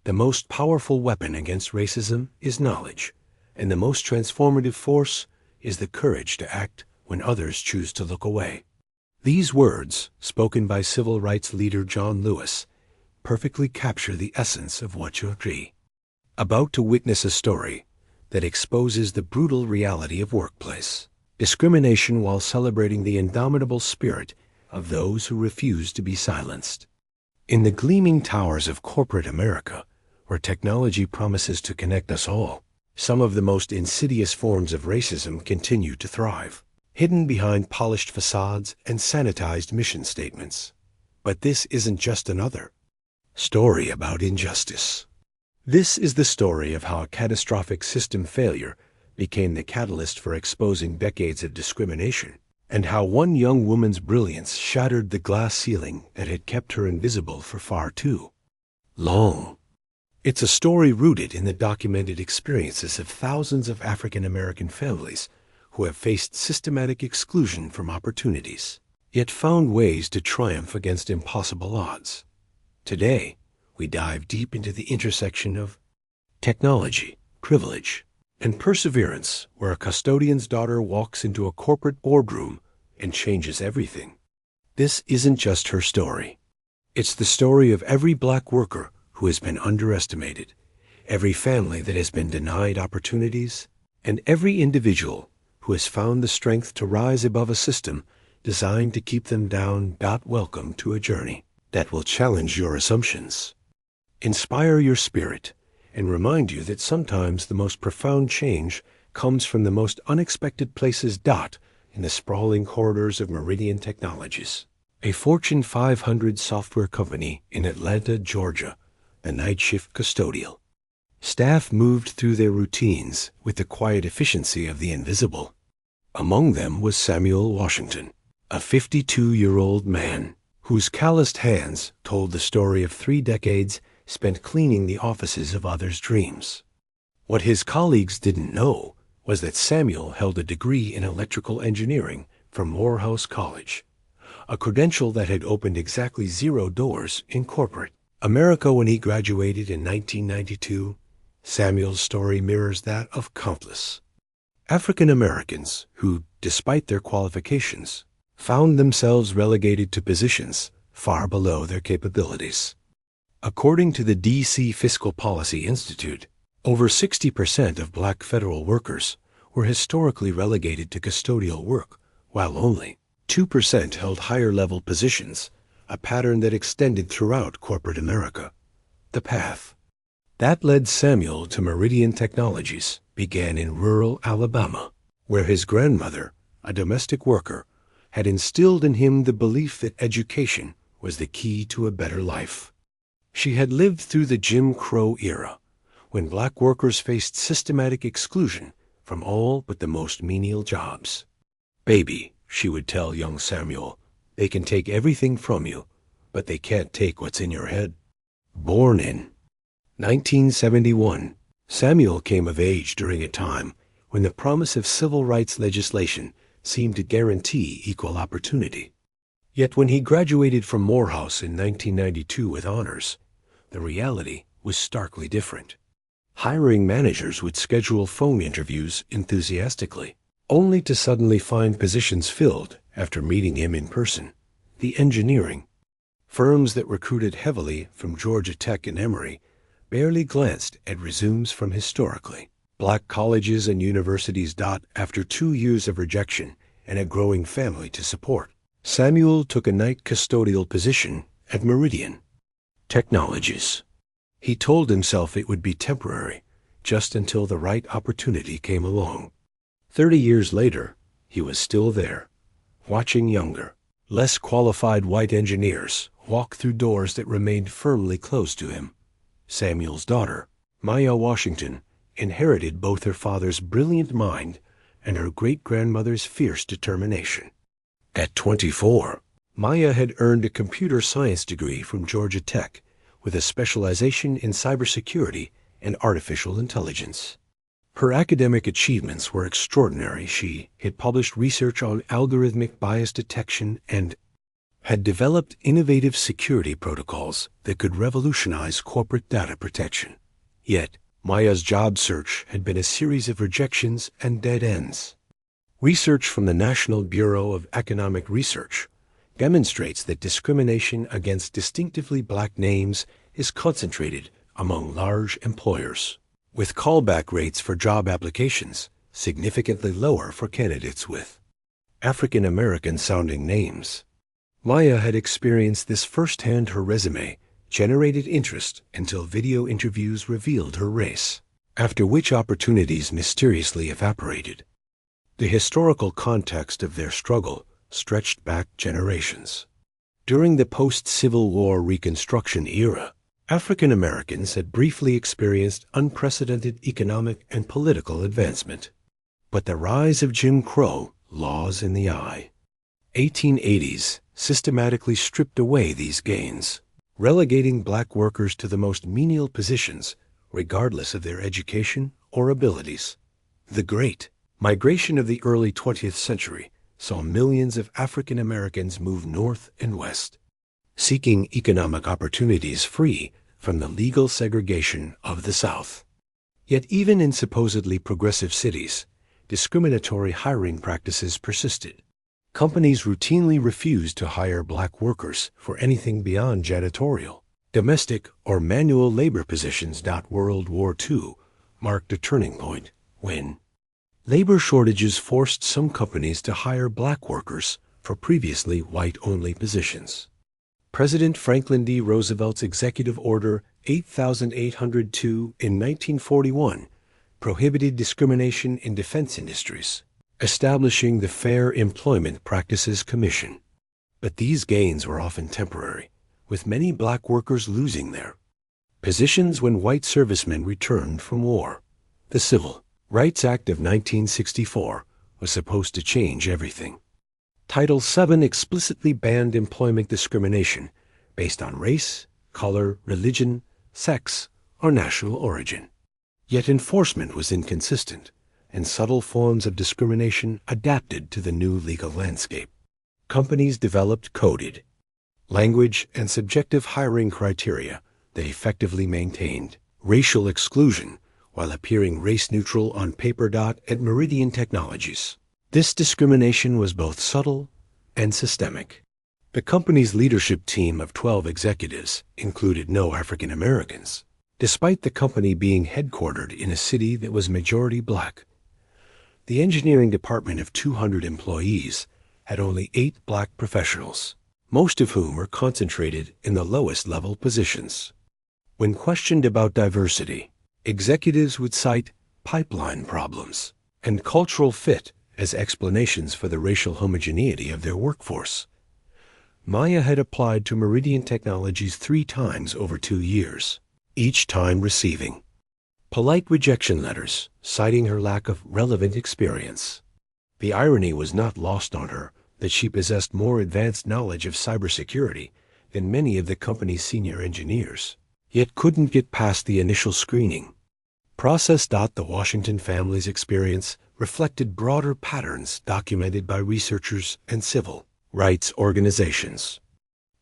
The most powerful weapon against racism is knowledge, and the most transformative force is the courage to act when others choose to look away. These words, spoken by civil rights leader John Lewis, perfectly capture the essence of what you're about to witness a story that exposes the brutal reality of workplace discrimination while celebrating the indomitable spirit of those who refuse to be silenced. In the gleaming towers of corporate America, where technology promises to connect us all, some of the most insidious forms of racism continue to thrive, hidden behind polished facades and sanitized mission statements. But this isn't just another story about injustice. This is the story of how a catastrophic system failure became the catalyst for exposing decades of discrimination, and how one young woman's brilliance shattered the glass ceiling that had kept her invisible for far too long. It's a story rooted in the documented experiences of thousands of African American families who have faced systematic exclusion from opportunities, yet found ways to triumph against impossible odds. Today, we dive deep into the intersection of technology, privilege, and perseverance, where a custodian's daughter walks into a corporate boardroom and changes everything. This isn't just her story. It's the story of every Black worker who has been underestimated, every family that has been denied opportunities, and every individual who has found the strength to rise above a system designed to keep them down. Welcome to a journey that will challenge your assumptions, inspire your spirit, and remind you that sometimes the most profound change comes from the most unexpected places. In the sprawling corridors of Meridian Technologies, a Fortune 500 software company in Atlanta, Georgia, the night shift custodial staff moved through their routines with the quiet efficiency of the invisible. Among them was Samuel Washington, a 52-year-old man whose calloused hands told the story of 3 decades spent cleaning the offices of others' dreams. What his colleagues didn't know was that Samuel held a degree in electrical engineering from Morehouse College, a credential that had opened exactly 0 doors in corporate America when he graduated in 1992. Samuel's story mirrors that of countless African Americans who, despite their qualifications, found themselves relegated to positions far below their capabilities. According to the D.C. Fiscal Policy Institute, over 60% of Black federal workers were historically relegated to custodial work, while only 2% held higher-level positions, a pattern that extended throughout corporate America. The path that led Samuel to Meridian Technologies began in rural Alabama, where his grandmother, a domestic worker, had instilled in him the belief that education was the key to a better life. She had lived through the Jim Crow era, when Black workers faced systematic exclusion from all but the most menial jobs. "Baby," she would tell young Samuel, "they can take everything from you, but they can't take what's in your head." Born in 1971, Samuel came of age during a time when the promise of civil rights legislation seemed to guarantee equal opportunity. Yet when he graduated from Morehouse in 1992 with honors, the reality was starkly different. Hiring managers would schedule phone interviews enthusiastically, only to suddenly find positions filled after meeting him in person. The engineering firms that recruited heavily from Georgia Tech and Emory barely glanced at resumes from historically Black colleges and universities. After 2 years of rejection and a growing family to support, Samuel took a night custodial position at Meridian Technologies. He told himself it would be temporary, just until the right opportunity came along. 30 years later, he was still there, watching younger, less qualified white engineers walk through doors that remained firmly closed to him. Samuel's daughter, Maya Washington, inherited both her father's brilliant mind and her great-grandmother's fierce determination. At 24, Maya had earned a computer science degree from Georgia Tech with a specialization in cybersecurity and artificial intelligence. Her academic achievements were extraordinary. She had published research on algorithmic bias detection and had developed innovative security protocols that could revolutionize corporate data protection. Yet, Maya's job search had been a series of rejections and dead ends. Research from the National Bureau of Economic Research demonstrates that discrimination against distinctively black names is concentrated among large employers, with callback rates for job applications significantly lower for candidates with African American sounding names. Maya had experienced this firsthand. Her resume generated interest until video interviews revealed her race, after which opportunities mysteriously evaporated. The historical context of their struggle stretched back generations. During the post-Civil War Reconstruction era, African Americans had briefly experienced unprecedented economic and political advancement. But the rise of Jim Crow laws in the 1880s systematically stripped away these gains, relegating black workers to the most menial positions, regardless of their education or abilities. The Great Migration of the early 20th century saw millions of African Americans move north and west, seeking economic opportunities free from the legal segregation of the South. Yet even in supposedly progressive cities, discriminatory hiring practices persisted. Companies routinely refused to hire black workers for anything beyond janitorial, domestic, or manual labor positions. World War II marked a turning point when labor shortages forced some companies to hire black workers for previously white-only positions. President Franklin D. Roosevelt's Executive Order 8802 in 1941 prohibited discrimination in defense industries, establishing the Fair Employment Practices Commission. But these gains were often temporary, with many black workers losing their positions when white servicemen returned from war. The Civil Rights Act of 1964 was supposed to change everything. Title VII explicitly banned employment discrimination based on race, color, religion, sex, or national origin. Yet enforcement was inconsistent, and subtle forms of discrimination adapted to the new legal landscape. Companies developed coded language and subjective hiring criteria that effectively maintained racial exclusion while appearing race-neutral on paper. At Meridian Technologies, this discrimination was both subtle and systemic. The company's leadership team of 12 executives included no African Americans, despite the company being headquartered in a city that was majority black. The engineering department of 200 employees had only 8 black professionals, most of whom were concentrated in the lowest level positions. When questioned about diversity, executives would cite pipeline problems and cultural fit as explanations for the racial homogeneity of their workforce. Maya had applied to Meridian Technologies 3 times over 2 years, each time receiving polite rejection letters citing her lack of relevant experience. The irony was not lost on her that she possessed more advanced knowledge of cybersecurity than many of the company's senior engineers, yet couldn't get past the initial screening process. The Washington family's experience reflected broader patterns documented by researchers and civil rights organizations.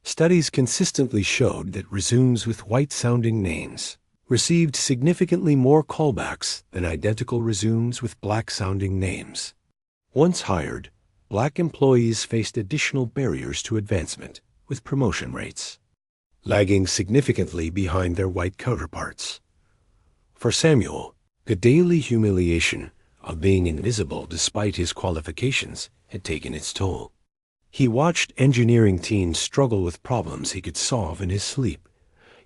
Studies consistently showed that resumes with white-sounding names received significantly more callbacks than identical resumes with black-sounding names. Once hired, black employees faced additional barriers to advancement, with promotion rates lagging significantly behind their white counterparts. For Samuel, the daily humiliation of being invisible despite his qualifications had taken its toll. He watched engineering teams struggle with problems he could solve in his sleep,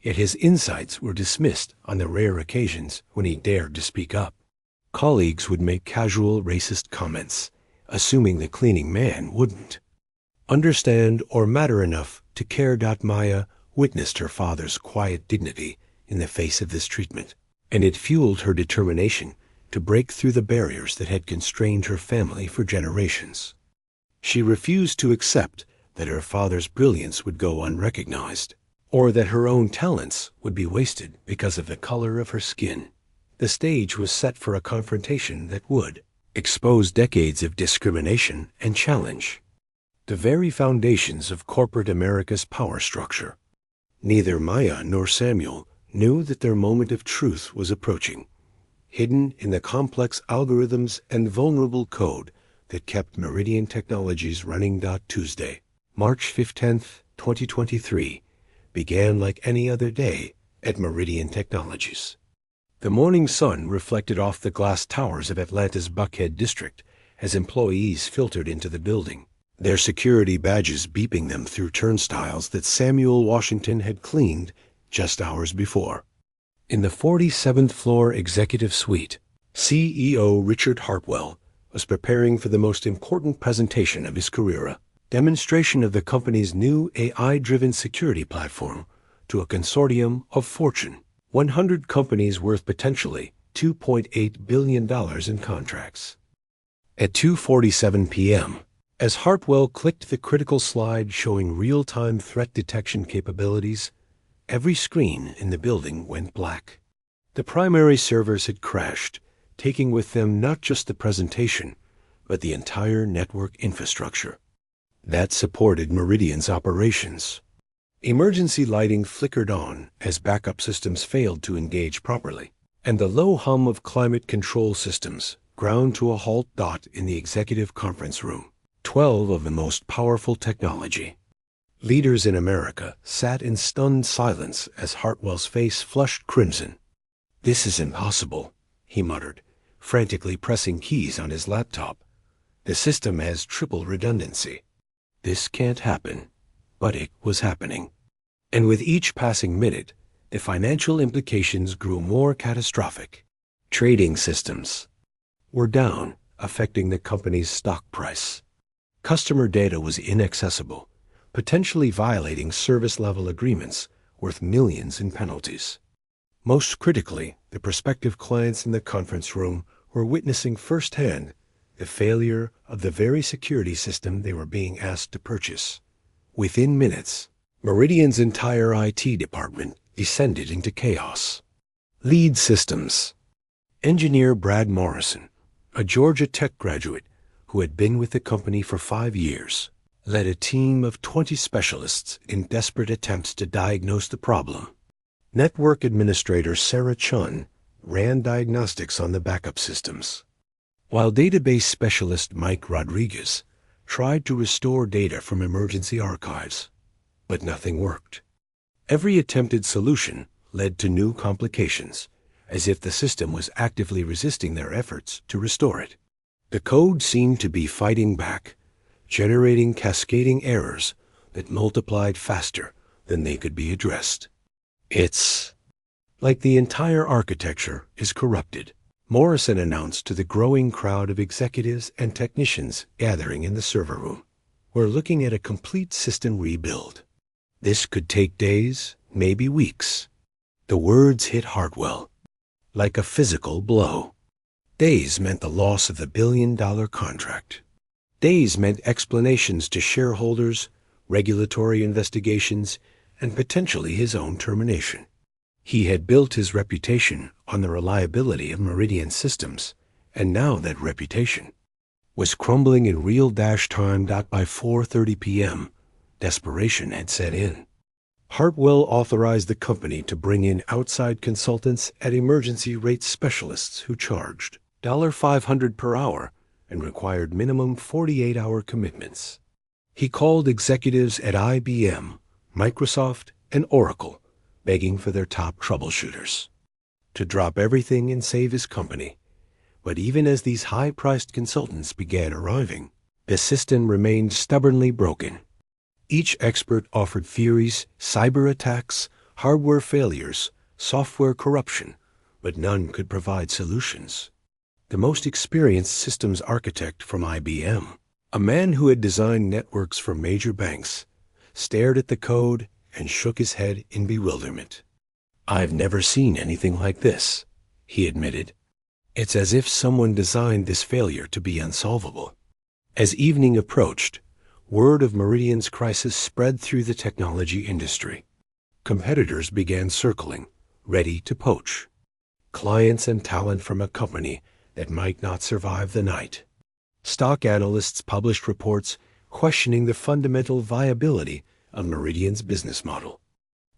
yet his insights were dismissed on the rare occasions when he dared to speak up. Colleagues would make casual racist comments, assuming the cleaning man wouldn't understand or matter enough to care. Maya witnessed her father's quiet dignity in the face of this treatment, and it fueled her determination to break through the barriers that had constrained her family for generations. She refused to accept that her father's brilliance would go unrecognized, or that her own talents would be wasted because of the color of her skin. The stage was set for a confrontation that would expose decades of discrimination and challenge. the very foundations of corporate America's power structure. Neither Maya nor Samuel knew that their moment of truth was approaching, hidden in the complex algorithms and vulnerable code that kept Meridian Technologies running. Tuesday, March 15th, 2023, began like any other day at Meridian Technologies. The morning sun reflected off the glass towers of Atlanta's Buckhead district as employees filtered into the building, their security badges beeping them through turnstiles that Samuel Washington had cleaned just hours before. In the 47th floor executive suite, CEO Richard Hartwell was preparing for the most important presentation of his career, a demonstration of the company's new AI-driven security platform to a consortium of Fortune 100 companies worth potentially $2.8 billion in contracts. At 2:47 p.m., as Hartwell clicked the critical slide showing real-time threat detection capabilities, every screen in the building went black. The primary servers had crashed, taking with them not just the presentation, but the entire network infrastructure that supported Meridian's operations. Emergency lighting flickered on as backup systems failed to engage properly, and the low hum of climate control systems ground to a halt. In the executive conference room, 12 of the most powerful technology leaders in America sat in stunned silence as Hartwell's face flushed crimson. "This is impossible," he muttered, frantically pressing keys on his laptop. "The system has triple redundancy. This can't happen." But it was happening. And with each passing minute, the financial implications grew more catastrophic. Trading systems were down, affecting the company's stock price. Customer data was inaccessible, potentially violating service-level agreements worth millions in penalties. Most critically, the prospective clients in the conference room were witnessing firsthand the failure of the very security system they were being asked to purchase. Within minutes, Meridian's entire IT department descended into chaos. Lead systems. Engineer Brad Morrison, a Georgia Tech graduate who had been with the company for 5 years, led a team of 20 specialists in desperate attempts to diagnose the problem. Network administrator Sarah Chun ran diagnostics on the backup systems, while database specialist Mike Rodriguez tried to restore data from emergency archives, but nothing worked. Every attempted solution led to new complications, as if the system was actively resisting their efforts to restore it. The code seemed to be fighting back, generating cascading errors that multiplied faster than they could be addressed. "It's like the entire architecture is corrupted," Morrison announced to the growing crowd of executives and technicians gathering in the server room. "We're looking at a complete system rebuild. This could take days, maybe weeks." The words hit Hartwell like a physical blow. Days meant the loss of the billion-dollar contract. Days meant explanations to shareholders, regulatory investigations, and potentially his own termination. He had built his reputation on the reliability of Meridian systems, and now that reputation was crumbling in real time. By 4:30 p.m., desperation had set in. Hartwell authorized the company to bring in outside consultants at emergency rate specialists who charged $500 per hour and required minimum 48-hour commitments. He called executives at IBM, Microsoft, and Oracle, begging for their top troubleshooters to drop everything and save his company. But even as these high-priced consultants began arriving, the system remained stubbornly broken. Each expert offered theories, cyber attacks, hardware failures, software corruption, but none could provide solutions. The most experienced systems architect from IBM, a man who had designed networks for major banks, stared at the code and shook his head in bewilderment. "I've never seen anything like this," he admitted. "It's as if someone designed this failure to be unsolvable." As evening approached, word of Meridian's crisis spread through the technology industry. Competitors began circling, ready to poach clients and talent from a company that might not survive the night. Stock analysts published reports questioning the fundamental viability of Meridian's business model.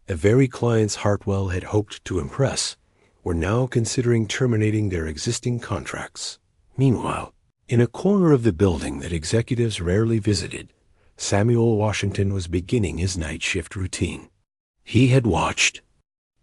The very clients Hartwell had hoped to impress were now considering terminating their existing contracts. Meanwhile, in a corner of the building that executives rarely visited, Samuel Washington was beginning his night shift routine. He had watched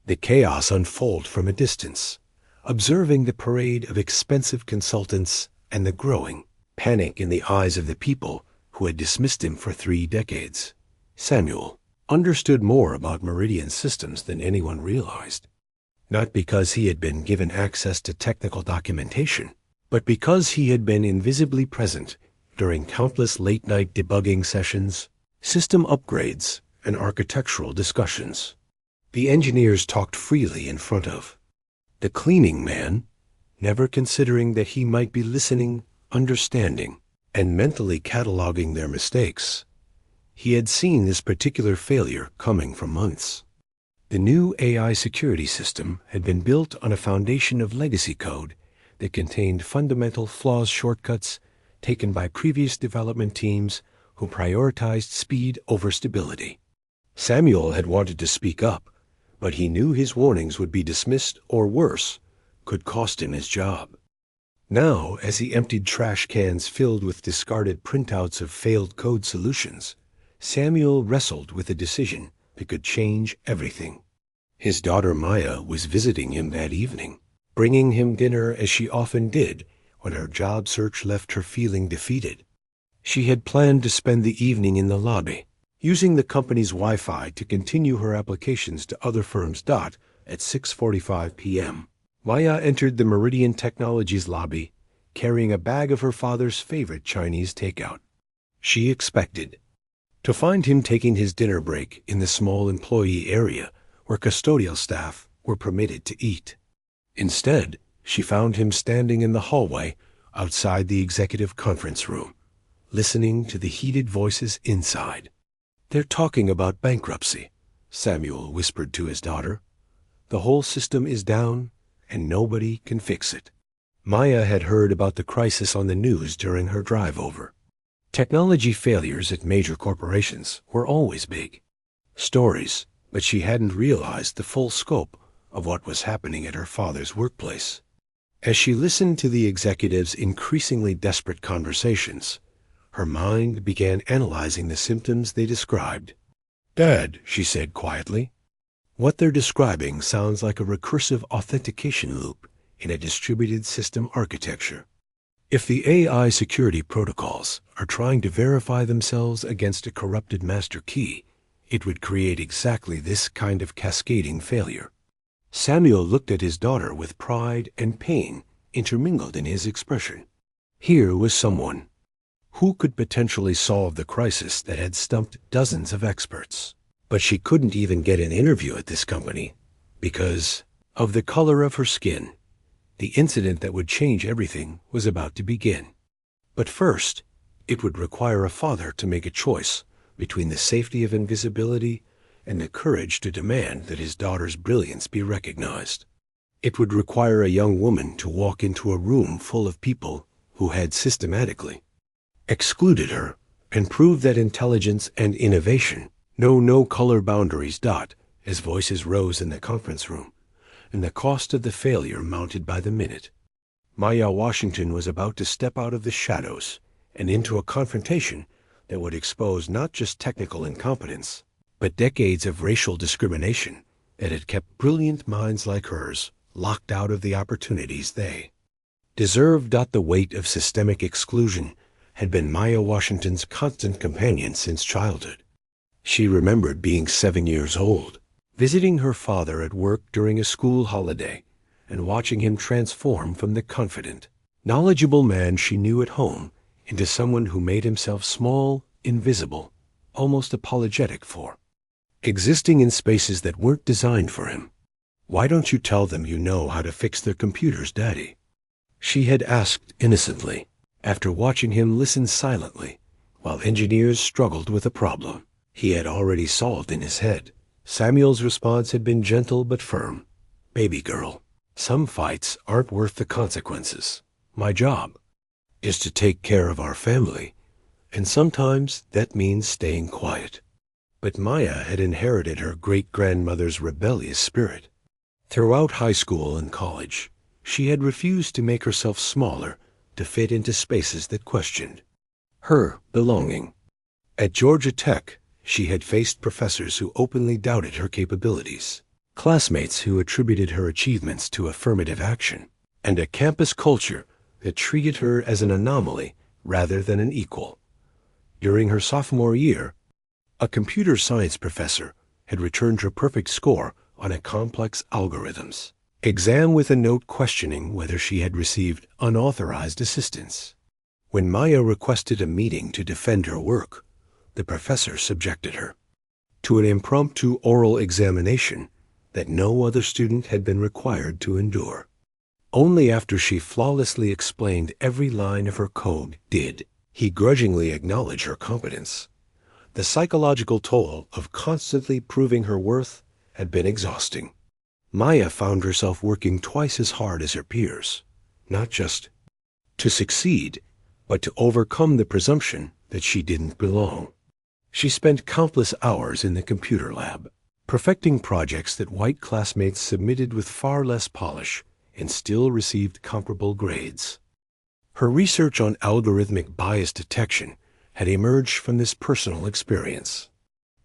the chaos unfold from a distance, observing the parade of expensive consultants and the growing panic in the eyes of the people who had dismissed him for 3 decades. Samuel understood more about Meridian systems than anyone realized, not because he had been given access to technical documentation, but because he had been invisibly present during countless late-night debugging sessions, system upgrades, and architectural discussions. The engineers talked freely in front of the cleaning man, never considering that he might be listening, understanding, and mentally cataloging their mistakes. He had seen this particular failure coming for months. The new AI security system had been built on a foundation of legacy code that contained fundamental flaws shortcuts taken by previous development teams who prioritized speed over stability. Samuel had wanted to speak up, but he knew his warnings would be dismissed or worse, could cost him his job. Now, as he emptied trash cans filled with discarded printouts of failed code solutions, Samuel wrestled with a decision that could change everything. His daughter Maya was visiting him that evening, bringing him dinner as she often did when her job search left her feeling defeated. She had planned to spend the evening in the lobby, using the company's Wi-Fi to continue her applications to other firms. At 6:45 p.m., Maya entered the Meridian Technologies lobby, carrying a bag of her father's favorite Chinese takeout. She expected to find him taking his dinner break in the small employee area where custodial staff were permitted to eat. Instead, she found him standing in the hallway outside the executive conference room, listening to the heated voices inside. "They're talking about bankruptcy," Samuel whispered to his daughter. "The whole system is down, and nobody can fix it." Maya had heard about the crisis on the news during her drive over. Technology failures at major corporations were always big stories, but she hadn't realized the full scope of what was happening at her father's workplace. As she listened to the executives' increasingly desperate conversations, her mind began analyzing the symptoms they described. "Dad," she said quietly, "what they're describing sounds like a recursive authentication loop in a distributed system architecture. If the AI security protocols are trying to verify themselves against a corrupted master key, it would create exactly this kind of cascading failure." Samuel looked at his daughter with pride and pain intermingled in his expression. Here was someone who could potentially solve the crisis that had stumped dozens of experts. But she couldn't even get an interview at this company because of the color of her skin. The incident that would change everything was about to begin. But first, it would require a father to make a choice between the safety of invisibility and the courage to demand that his daughter's brilliance be recognized. It would require a young woman to walk into a room full of people who had systematically excluded her and prove that intelligence and innovation know no color boundaries. As voices rose in the conference room, and the cost of the failure mounted by the minute, Maya Washington was about to step out of the shadows and into a confrontation that would expose not just technical incompetence, but decades of racial discrimination that had kept brilliant minds like hers locked out of the opportunities they deserved. The weight of systemic exclusion had been Maya Washington's constant companion since childhood. She remembered being 7 years old, visiting her father at work during a school holiday, and watching him transform from the confident, knowledgeable man she knew at home into someone who made himself small, invisible, almost apologetic for existing in spaces that weren't designed for him. "Why don't you tell them you know how to fix their computers, Daddy?" she had asked innocently, after watching him listen silently while engineers struggled with a problem he had already solved in his head. Samuel's response had been gentle but firm. "Baby girl, some fights aren't worth the consequences. My job is to take care of our family, and sometimes that means staying quiet. But Maya had inherited her great-grandmother's rebellious spirit. Throughout high school and college, she had refused to make herself smaller to fit into spaces that questioned her belonging. At Georgia Tech, she had faced professors who openly doubted her capabilities, classmates who attributed her achievements to affirmative action, and a campus culture that treated her as an anomaly rather than an equal. During her sophomore year, a computer science professor had returned her perfect score on a complex algorithms exam with a note questioning whether she had received unauthorized assistance. When Maya requested a meeting to defend her work, the professor subjected her to an impromptu oral examination that no other student had been required to endure. Only after she flawlessly explained every line of her code did he grudgingly acknowledge her competence. The psychological toll of constantly proving her worth had been exhausting. Maya found herself working twice as hard as her peers, not just to succeed, but to overcome the presumption that she didn't belong. She spent countless hours in the computer lab, perfecting projects that white classmates submitted with far less polish and still received comparable grades. Her research on algorithmic bias detection had emerged from this personal experience.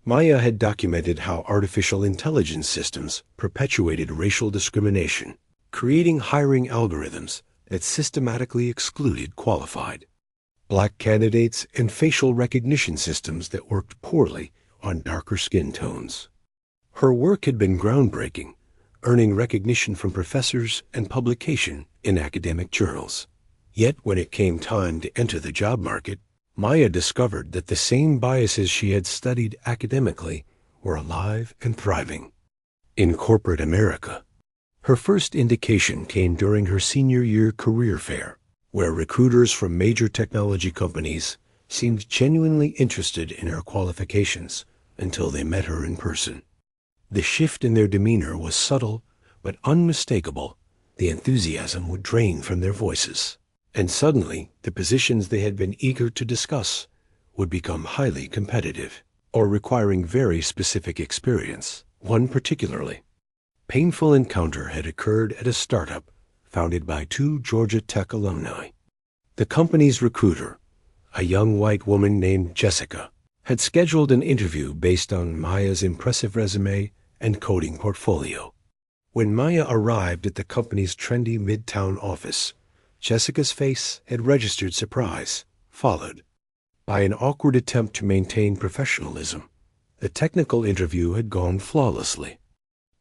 Maya had documented how artificial intelligence systems perpetuated racial discrimination, creating hiring algorithms that systematically excluded qualified Black candidates and facial recognition systems that worked poorly on darker skin tones. Her work had been groundbreaking, earning recognition from professors and publication in academic journals. Yet when it came time to enter the job market, Maya discovered that the same biases she had studied academically were alive and thriving in corporate America. Her first indication came during her senior year career fair, where recruiters from major technology companies seemed genuinely interested in her qualifications until they met her in person. The shift in their demeanor was subtle but unmistakable. The enthusiasm would drain from their voices, and suddenly the positions they had been eager to discuss would become highly competitive or requiring very specific experience. One particularly painful encounter had occurred at a startup founded by two Georgia Tech alumni. The company's recruiter, a young white woman named Jessica, had scheduled an interview based on Maya's impressive resume and coding portfolio. When Maya arrived at the company's trendy midtown office, Jessica's face had registered surprise, followed by an awkward attempt to maintain professionalism. The technical interview had gone flawlessly.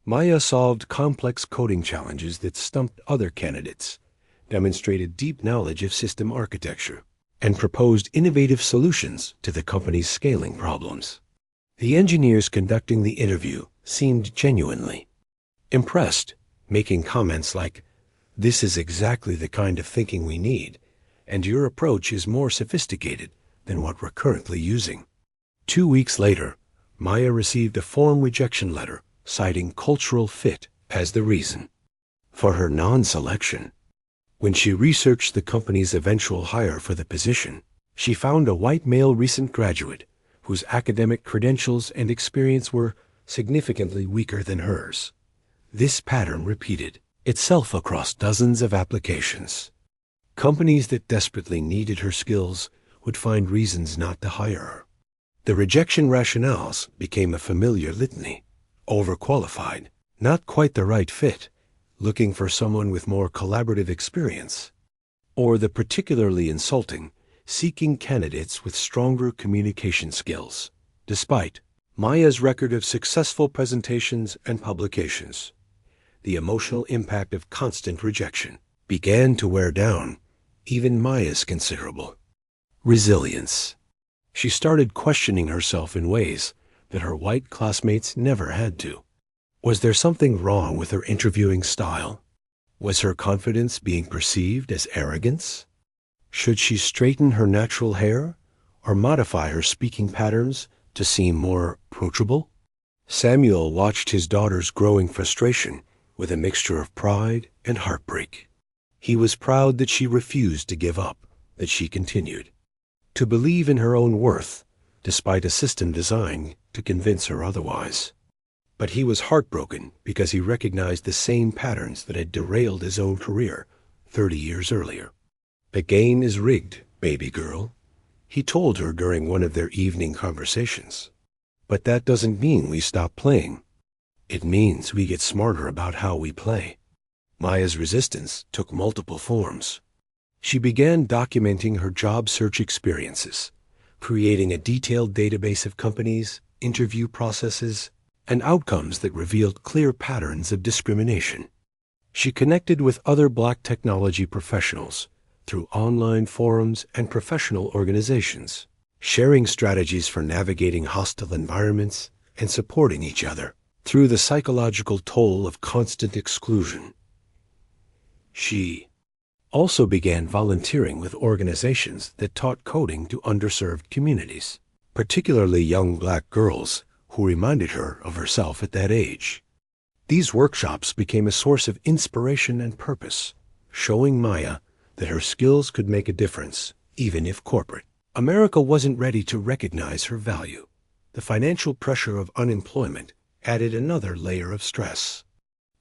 Maya solved complex coding challenges that stumped other candidates, demonstrated deep knowledge of system architecture, and proposed innovative solutions to the company's scaling problems. The engineers conducting the interview seemed genuinely impressed, making comments like, "This is exactly the kind of thinking we need, and your approach is more sophisticated than what we're currently using." 2 weeks later, Maya received a form rejection letter citing cultural fit as the reason for her non-selection. When she researched the company's eventual hire for the position, she found a white male recent graduate whose academic credentials and experience were significantly weaker than hers. This pattern repeated itself across dozens of applications. Companies that desperately needed her skills would find reasons not to hire her. The rejection rationales became a familiar litany: overqualified, not quite the right fit, looking for someone with more collaborative experience, or the particularly insulting, seeking candidates with stronger communication skills. Despite Maya's record of successful presentations and publications, the emotional impact of constant rejection began to wear down even Maya's considerable resilience. She started questioning herself in ways that her white classmates never had to. Was there something wrong with her interviewing style? Was her confidence being perceived as arrogance? Should she straighten her natural hair or modify her speaking patterns to seem more approachable? Samuel watched his daughter's growing frustration with a mixture of pride and heartbreak. He was proud that she refused to give up, that she continued. to believe in her own worth, despite a system designed to convince her otherwise. But he was heartbroken because he recognized the same patterns that had derailed his own career 30 years earlier. "The game is rigged, baby girl," he told her during one of their evening conversations. "But that doesn't mean we stop playing. It means we get smarter about how we play." Maya's resistance took multiple forms. She began documenting her job search experiences, creating a detailed database of companies, interview processes, and outcomes that revealed clear patterns of discrimination. She connected with other Black technology professionals through online forums and professional organizations, sharing strategies for navigating hostile environments and supporting each other through the psychological toll of constant exclusion. She also began volunteering with organizations that taught coding to underserved communities, particularly young Black girls who reminded her of herself at that age. These workshops became a source of inspiration and purpose, showing Maya that her skills could make a difference, even if corporate America wasn't ready to recognize her value. The financial pressure of unemployment added another layer of stress.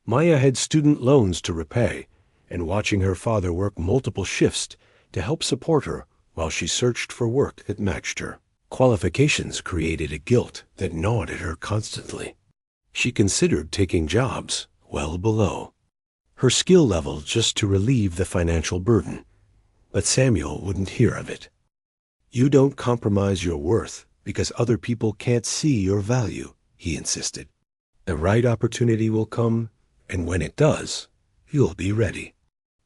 Maya had student loans to repay, and watching her father work multiple shifts to help support her while she searched for work that matched her qualifications created a guilt that gnawed at her constantly. She considered taking jobs well below her skill level just to relieve the financial burden, but Samuel wouldn't hear of it. "You don't compromise your worth because other people can't see your value," he insisted. "The right opportunity will come, and when it does, you'll be ready."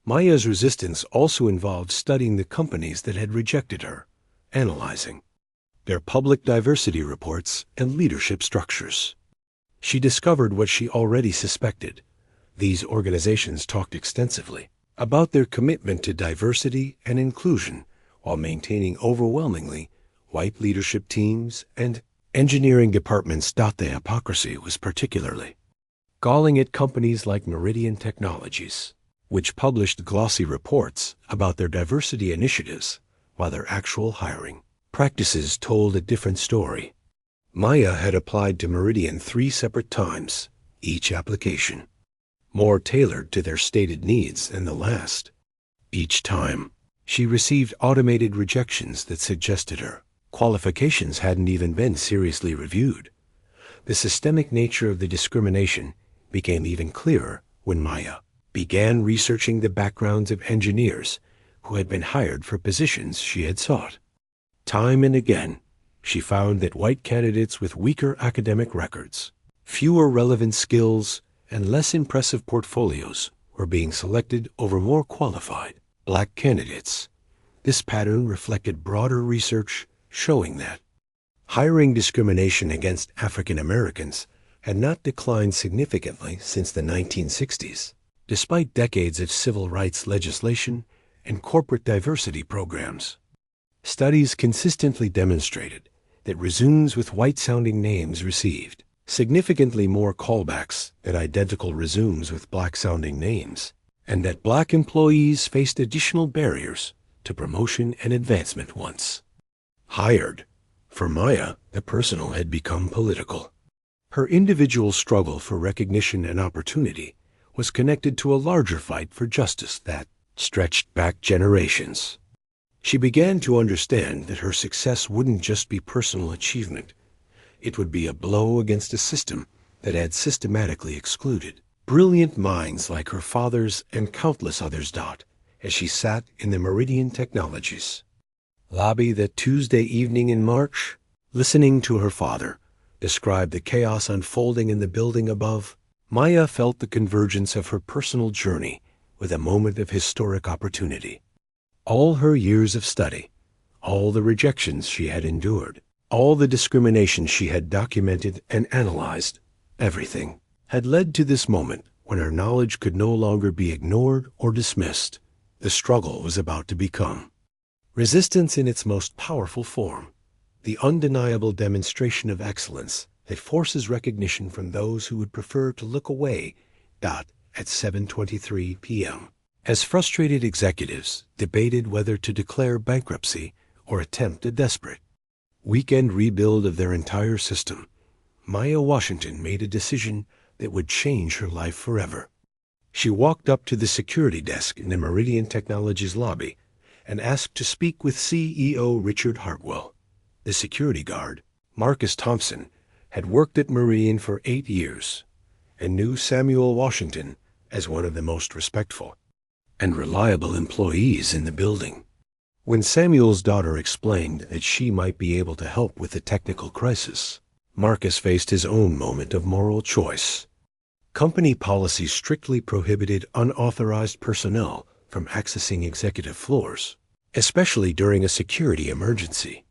Maya's resistance also involved studying the companies that had rejected her, analyzing their public diversity reports and leadership structures. She discovered what she already suspected. These organizations talked extensively about their commitment to diversity and inclusion while maintaining overwhelmingly white leadership teams and engineering departments. The hypocrisy was particularly galling at companies like Meridian Technologies, which published glossy reports about their diversity initiatives while their actual hiring practices told a different story. Maya had applied to Meridian 3 separate times, each application more tailored to their stated needs than the last. Each time, she received automated rejections that suggested her qualifications hadn't even been seriously reviewed. The systemic nature of the discrimination became even clearer when Maya began researching the backgrounds of engineers who had been hired for positions she had sought. Time and again, she found that white candidates with weaker academic records, fewer relevant skills, and less impressive portfolios were being selected over more qualified Black candidates. This pattern reflected broader research showing that hiring discrimination against African Americans had not declined significantly since the 1960s, despite decades of civil rights legislation and corporate diversity programs. Studies consistently demonstrated that resumes with white-sounding names received significantly more callbacks than identical resumes with Black-sounding names, and that Black employees faced additional barriers to promotion and advancement once hired. For Maya, the personal had become political. Her individual struggle for recognition and opportunity was connected to a larger fight for justice that stretched back generations. She began to understand that her success wouldn't just be personal achievement. It would be a blow against a system that had systematically excluded brilliant minds like her father's and countless others. As she sat in the Meridian Technologies lobby that Tuesday evening in March, listening to her father describe the chaos unfolding in the building above, Maya felt the convergence of her personal journey with a moment of historic opportunity. All her years of study, all the rejections she had endured, all the discrimination she had documented and analyzed, everything had led to this moment when her knowledge could no longer be ignored or dismissed. The struggle was about to become resistance in its most powerful form, the undeniable demonstration of excellence that forces recognition from those who would prefer to look away. At 7:23 p.m. As frustrated executives debated whether to declare bankruptcy or attempt a desperate weekend rebuild of their entire system, Maya Washington made a decision that would change her life forever. She walked up to the security desk in the Meridian Technologies lobby and asked to speak with CEO Richard Hartwell. The security guard, Marcus Thompson, had worked at Meridian for 8 years and knew Samuel Washington as one of the most respectful and reliable employees in the building. When Samuel's daughter explained that she might be able to help with the technical crisis, Marcus faced his own moment of moral choice. Company policy strictly prohibited unauthorized personnel from accessing executive floors, especially during a security emergency.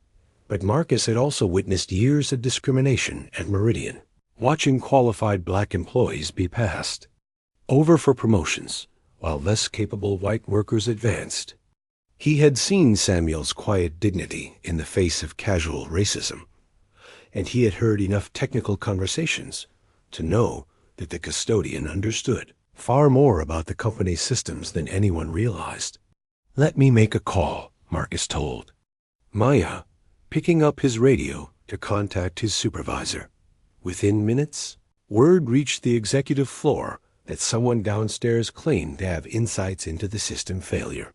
But Marcus had also witnessed years of discrimination at Meridian, watching qualified black employees be passed over for promotions, while less capable white workers advanced. He had seen Samuel's quiet dignity in the face of casual racism, and he had heard enough technical conversations to know that the custodian understood far more about the company's systems than anyone realized. "Let me make a call," Marcus told Maya, picking up his radio to contact his supervisor. Within minutes, word reached the executive floor that someone downstairs claimed to have insights into the system failure.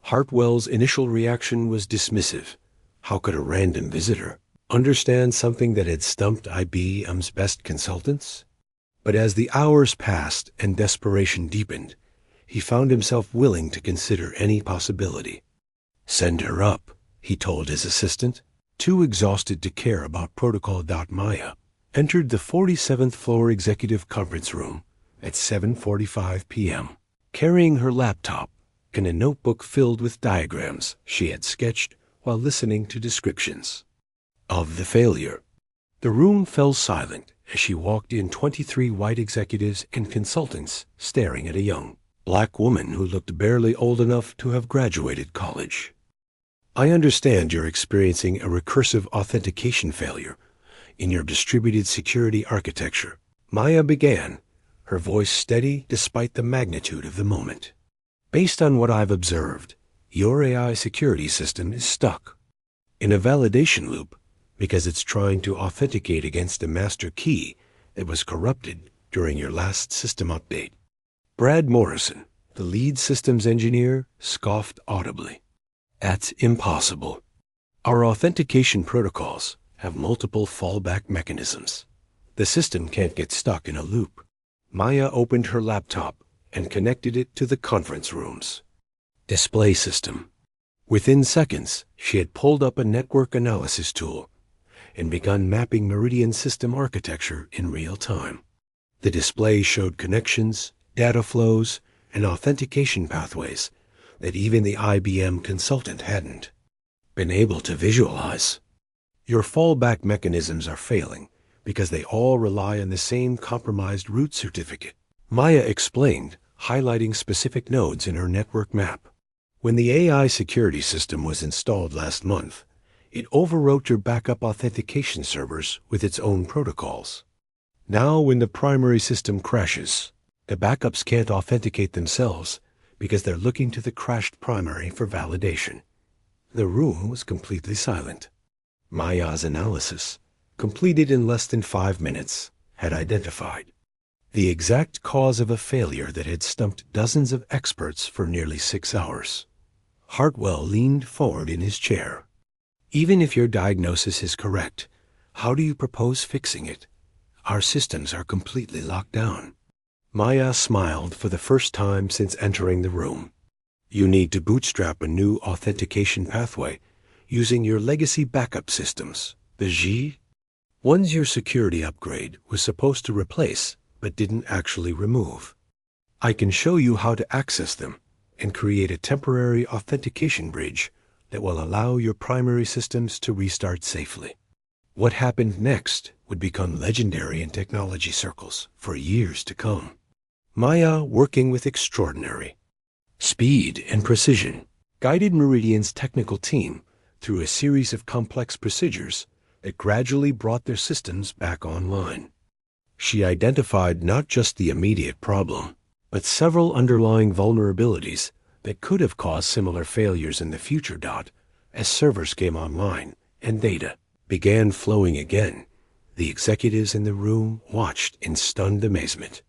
Hartwell's initial reaction was dismissive. How could a random visitor understand something that had stumped IBM's best consultants? But as the hours passed and desperation deepened, he found himself willing to consider any possibility. "Send her up," he told his assistant. Too exhausted to care about protocol. Maya entered the 47th floor executive conference room at 7:45 p.m., carrying her laptop and a notebook filled with diagrams she had sketched while listening to descriptions of the failure. The room fell silent as she walked in, 23 white executives and consultants staring at a young black woman who looked barely old enough to have graduated college. "I understand you're experiencing a recursive authentication failure in your distributed security architecture," Maya began, her voice steady despite the magnitude of the moment. "Based on what I've observed, your AI security system is stuck in a validation loop because it's trying to authenticate against a master key that was corrupted during your last system update." Brad Morrison, the lead systems engineer, scoffed audibly. "That's impossible. Our authentication protocols have multiple fallback mechanisms. The system can't get stuck in a loop." Maya opened her laptop and connected it to the conference room's display system. Within seconds, she had pulled up a network analysis tool and begun mapping Meridian system architecture in real time. The display showed connections, data flows, and authentication pathways that even the IBM consultant hadn't been able to visualize. "Your fallback mechanisms are failing because they all rely on the same compromised root certificate," Maya explained, highlighting specific nodes in her network map. "When the AI security system was installed last month, it overwrote your backup authentication servers with its own protocols. Now, when the primary system crashes, the backups can't authenticate themselves because they're looking to the crashed primary for validation." The room was completely silent. Maya's analysis, completed in less than 5 minutes, had identified the exact cause of a failure that had stumped dozens of experts for nearly 6 hours. Hartwell leaned forward in his chair. "Even if your diagnosis is correct, how do you propose fixing it? Our systems are completely locked down." Maya smiled for the first time since entering the room. "You need to bootstrap a new authentication pathway using your legacy backup systems, the G ones your security upgrade was supposed to replace but didn't actually remove. I can show you how to access them and create a temporary authentication bridge that will allow your primary systems to restart safely." What happened next would become legendary in technology circles for years to come. Maya, working with extraordinary speed and precision, guided Meridian's technical team through a series of complex procedures that gradually brought their systems back online. She identified not just the immediate problem, but several underlying vulnerabilities that could have caused similar failures in the future. As servers came online and data began flowing again, the executives in the room watched in stunned amazement.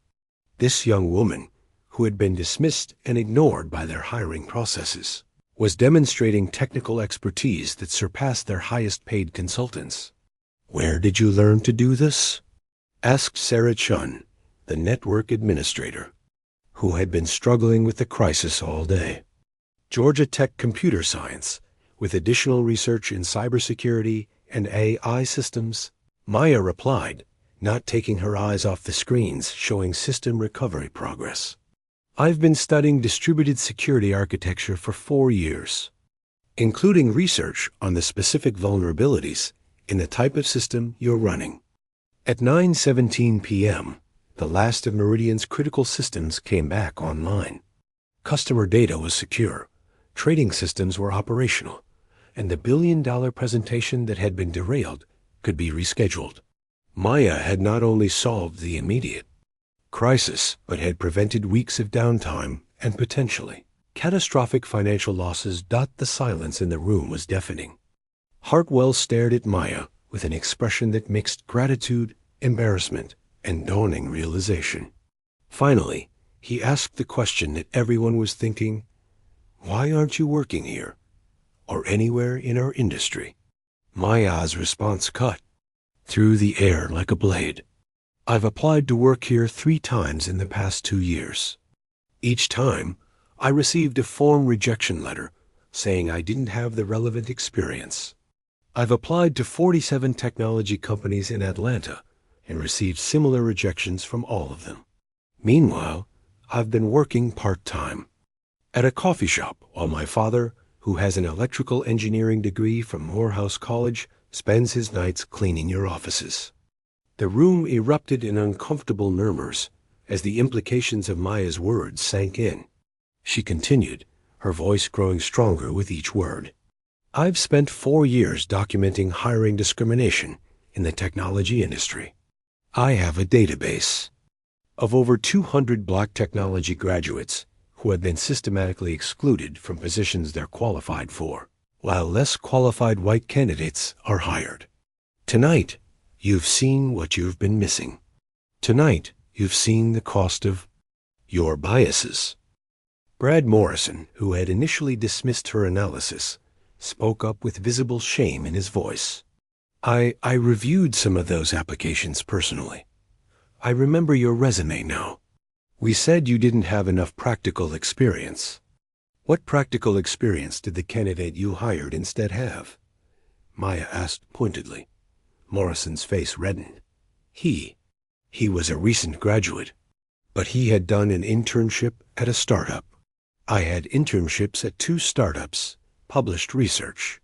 This young woman, who had been dismissed and ignored by their hiring processes, was demonstrating technical expertise that surpassed their highest-paid consultants. "Where did you learn to do this?" asked Sarah Chun, the network administrator, who had been struggling with the crisis all day. "Georgia Tech Computer Science, with additional research in cybersecurity and AI systems," Maya replied, not taking her eyes off the screens showing system recovery progress. "I've been studying distributed security architecture for 4 years, including research on the specific vulnerabilities in the type of system you're running." At 9:17 p.m., the last of Meridian's critical systems came back online. Customer data was secure, trading systems were operational, and the billion-dollar presentation that had been derailed could be rescheduled. Maya had not only solved the immediate crisis, but had prevented weeks of downtime and potentially catastrophic financial losses. The silence in the room was deafening. Hartwell stared at Maya with an expression that mixed gratitude, embarrassment, and dawning realization. Finally, he asked the question that everyone was thinking: "Why aren't you working here or anywhere in our industry?" Maya's response cut through the air like a blade. "I've applied to work here 3 times in the past 2 years. Each time, I received a form rejection letter saying I didn't have the relevant experience. I've applied to 47 technology companies in Atlanta and received similar rejections from all of them. Meanwhile, I've been working part-time at a coffee shop while my father, who has an electrical engineering degree from Morehouse College, spends his nights cleaning your offices." The room erupted in uncomfortable murmurs as the implications of Maya's words sank in. She continued, her voice growing stronger with each word. "I've spent 4 years documenting hiring discrimination in the technology industry. I have a database of over 200 black technology graduates who have been systematically excluded from positions they're qualified for, while less qualified white candidates are hired. Tonight, you've seen what you've been missing. Tonight, you've seen the cost of your biases." Brad Morrison, who had initially dismissed her analysis, spoke up with visible shame in his voice. I reviewed some of those applications personally. I remember your resume now. We said you didn't have enough practical experience. What practical experience did the candidate you hired instead have?" Maya asked pointedly. Morrison's face reddened. He was a recent graduate, but he had done an internship at a startup. I had internships at 2 startups, published research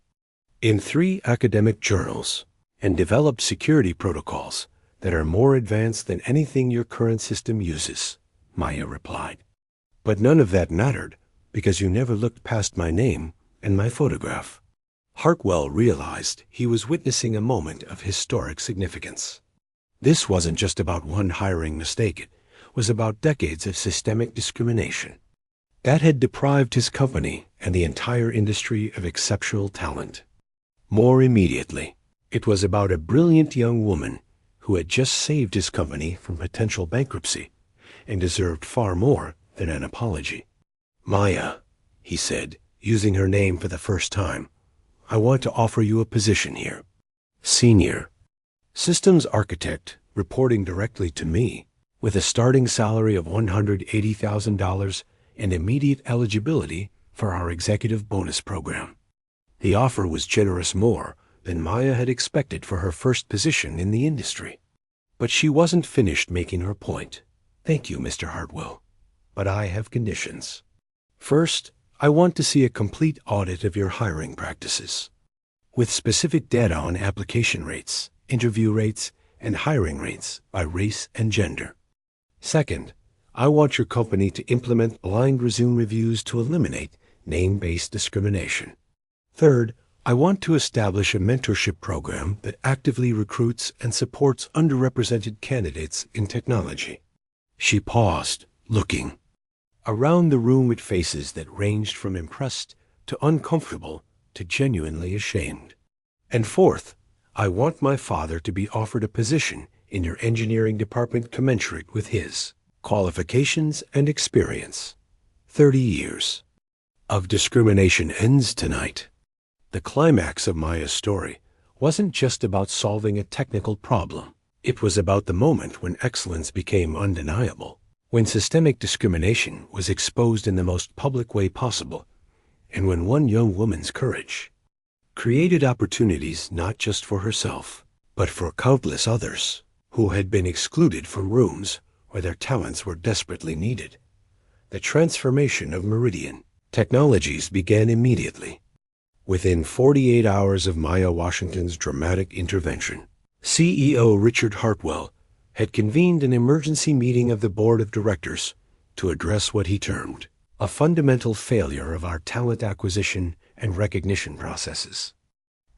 in 3 academic journals, and developed security protocols that are more advanced than anything your current system uses, Maya replied. "But none of that mattered because you never looked past my name and my photograph." Hartwell realized he was witnessing a moment of historic significance. This wasn't just about one hiring mistake, it was about decades of systemic discrimination that had deprived his company and the entire industry of exceptional talent. More immediately, it was about a brilliant young woman who had just saved his company from potential bankruptcy and deserved far more than an apology. "Maya," he said, using her name for the first time, "I want to offer you a position here. Senior Systems Architect, reporting directly to me, with a starting salary of $180,000 and immediate eligibility for our executive bonus program." The offer was generous, more than Maya had expected for her first position in the industry. But she wasn't finished making her point. "Thank you, Mr. Hartwell, but I have conditions. First, I want to see a complete audit of your hiring practices, with specific data on application rates, interview rates, and hiring rates by race and gender. Second, I want your company to implement blind resume reviews to eliminate name-based discrimination. Third, I want to establish a mentorship program that actively recruits and supports underrepresented candidates in technology." She paused, looking around the room at faces that ranged from impressed to uncomfortable to genuinely ashamed. And fourth, I want my father to be offered a position in your engineering department commensurate with his qualifications and experience. 30 years of discrimination ends tonight. The climax of Maya's story wasn't just about solving a technical problem. It was about the moment when excellence became undeniable, when systemic discrimination was exposed in the most public way possible, and when one young woman's courage created opportunities not just for herself, but for countless others who had been excluded from rooms where their talents were desperately needed. The transformation of Meridian Technologies began immediately. Within 48 hours of Maya Washington's dramatic intervention, CEO Richard Hartwell had convened an emergency meeting of the board of directors to address what he termed a fundamental failure of our talent acquisition and recognition processes.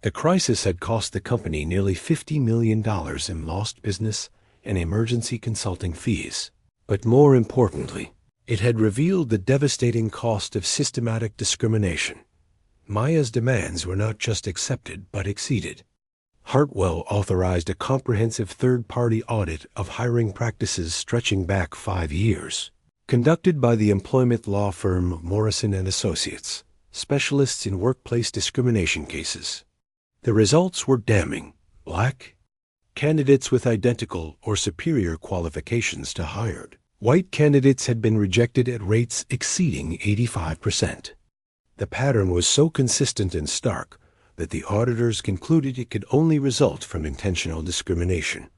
The crisis had cost the company nearly $50 million in lost business and emergency consulting fees. But more importantly, it had revealed the devastating cost of systematic discrimination. Maya's demands were not just accepted but exceeded. Hartwell authorized a comprehensive third-party audit of hiring practices stretching back 5 years, conducted by the employment law firm Morrison & Associates, specialists in workplace discrimination cases. The results were damning. Black candidates with identical or superior qualifications to hired white candidates had been rejected at rates exceeding 85%. The pattern was so consistent and stark that the auditors concluded it could only result from intentional discrimination.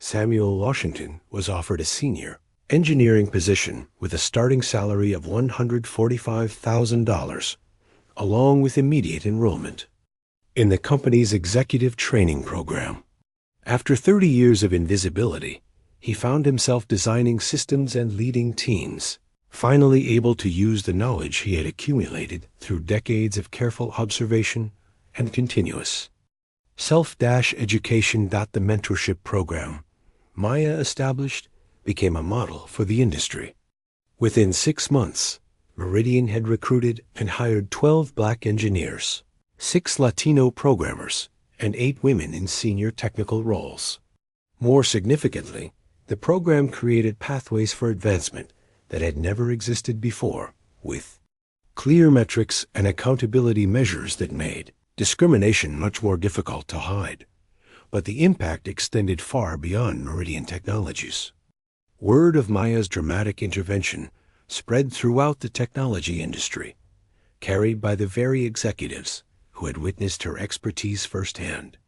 Samuel Washington was offered a senior engineering position with a starting salary of $145,000, along with immediate enrollment in the company's executive training program. After 30 years of invisibility, he found himself designing systems and leading teams, finally able to use the knowledge he had accumulated through decades of careful observation and continuous self-education. The mentorship program Maya established became a model for the industry. Within 6 months, Meridian had recruited and hired 12 black engineers, 6 Latino programmers, and 8 women in senior technical roles. More significantly, the program created pathways for advancement that had never existed before, with clear metrics and accountability measures that made discrimination much more difficult to hide. But the impact extended far beyond Meridian Technologies. Word of Maya's dramatic intervention spread throughout the technology industry, carried by the very executives who had witnessed her expertise firsthand.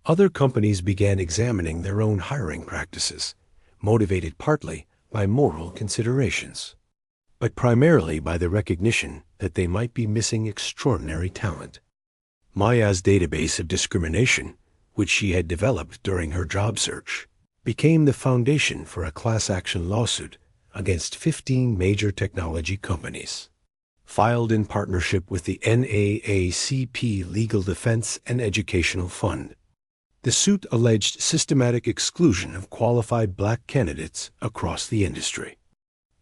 Other companies began examining their own hiring practices, motivated partly by moral considerations, but primarily by the recognition that they might be missing extraordinary talent. Maya's database of discrimination, which she had developed during her job search, became the foundation for a class action lawsuit against 15 major technology companies, filed in partnership with the NAACP Legal Defense and Educational Fund. The suit alleged systematic exclusion of qualified black candidates across the industry.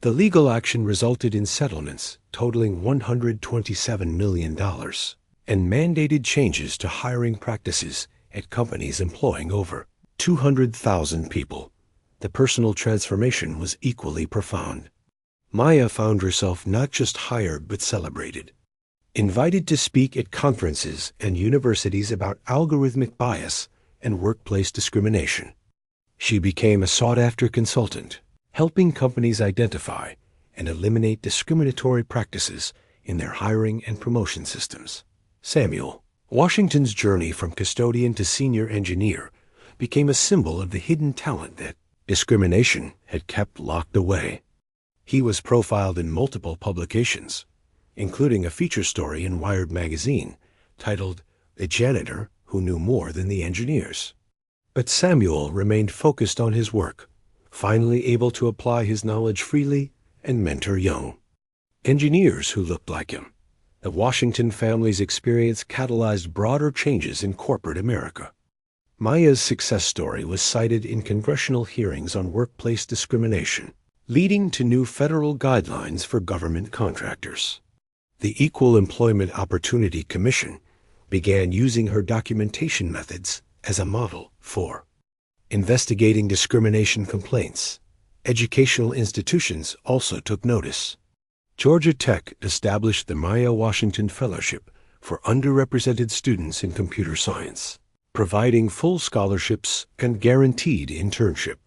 The legal action resulted in settlements totaling $127 million and mandated changes to hiring practices at companies employing over 200,000 people. The personal transformation was equally profound. Maya found herself not just hired but celebrated. Invited to speak at conferences and universities about algorithmic bias and workplace discrimination. She became a sought-after consultant, helping companies identify and eliminate discriminatory practices in their hiring and promotion systems. Samuel Washington's journey from custodian to senior engineer became a symbol of the hidden talent that discrimination had kept locked away. He was profiled in multiple publications, including a feature story in Wired magazine titled "The Janitor Who Knew More Than the Engineers." But Samuel remained focused on his work, finally able to apply his knowledge freely and mentor young engineers who looked like him. The Washington family's experience catalyzed broader changes in corporate America. Maya's success story was cited in congressional hearings on workplace discrimination, leading to new federal guidelines for government contractors. The Equal Employment Opportunity Commission, began using her documentation methods as a model for investigating discrimination complaints. Educational institutions also took notice. Georgia Tech established the Maya Washington Fellowship for underrepresented students in computer science, providing full scholarships and guaranteed internship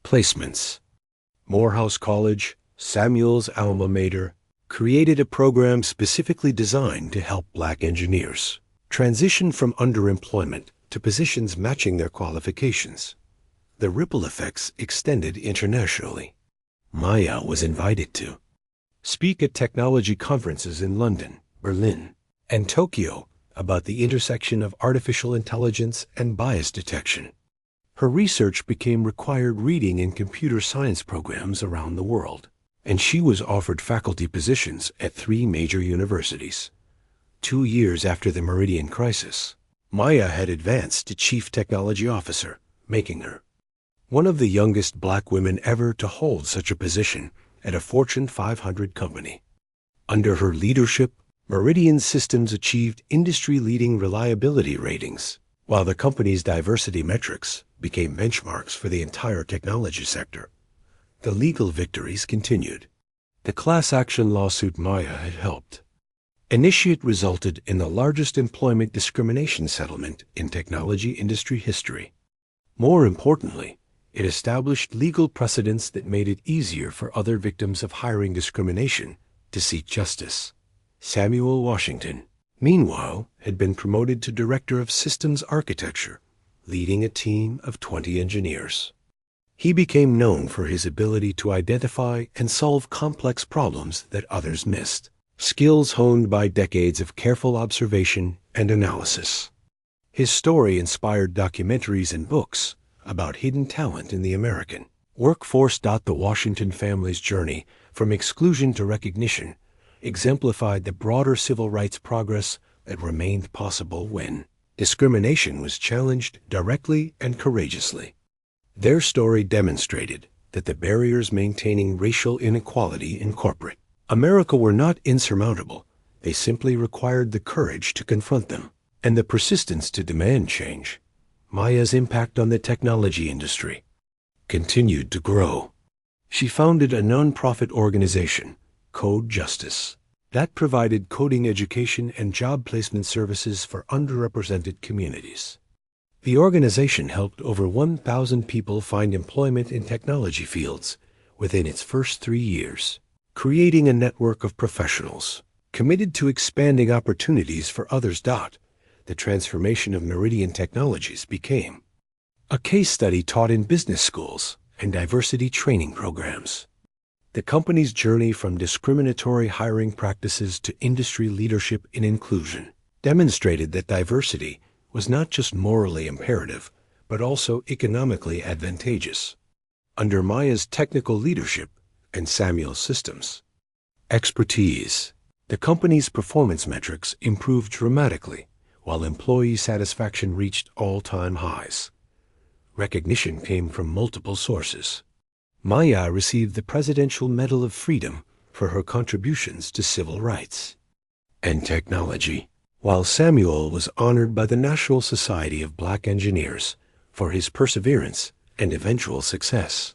placements. Morehouse College, Samuel's alma mater, created a program specifically designed to help Black engineers transition from underemployment to positions matching their qualifications. The ripple effects extended internationally. Maya was invited to speak at technology conferences in London, Berlin, and Tokyo about the intersection of artificial intelligence and bias detection. Her research became required reading in computer science programs around the world, and she was offered faculty positions at 3 major universities. 2 years after the Meridian crisis, Maya had advanced to Chief Technology Officer, making her one of the youngest Black women ever to hold such a position at a Fortune 500 company. Under her leadership, Meridian Systems achieved industry-leading reliability ratings, while the company's diversity metrics became benchmarks for the entire technology sector. The legal victories continued. The class action lawsuit Maya had helped initiate resulted in the largest employment discrimination settlement in technology industry history. More importantly, it established legal precedents that made it easier for other victims of hiring discrimination to seek justice. Samuel Washington, meanwhile, had been promoted to Director of Systems Architecture, leading a team of 20 engineers. He became known for his ability to identify and solve complex problems that others missed, skills honed by decades of careful observation and analysis. His story inspired documentaries and books about hidden talent in the American workforce. The Washington family's journey from exclusion to recognition exemplified the broader civil rights progress that remained possible when discrimination was challenged directly and courageously. Their story demonstrated that the barriers maintaining racial inequality in corporate America were not insurmountable. They simply required the courage to confront them and the persistence to demand change. Maya's impact on the technology industry continued to grow. She founded a nonprofit organization, Code Justice, that provided coding education and job placement services for underrepresented communities. The organization helped over 1,000 people find employment in technology fields within its first 3 years, creating a network of professionals committed to expanding opportunities for others. The transformation of Meridian Technologies became a case study taught in business schools and diversity training programs. The company's journey from discriminatory hiring practices to industry leadership in inclusion demonstrated that diversity was not just morally imperative, but also economically advantageous. Under Maya's technical leadership and Samuel's systems expertise, the company's performance metrics improved dramatically, while employee satisfaction reached all-time highs. Recognition came from multiple sources. Maya received the Presidential Medal of Freedom for her contributions to civil rights and technology, while Samuel was honored by the National Society of Black Engineers for his perseverance and eventual success.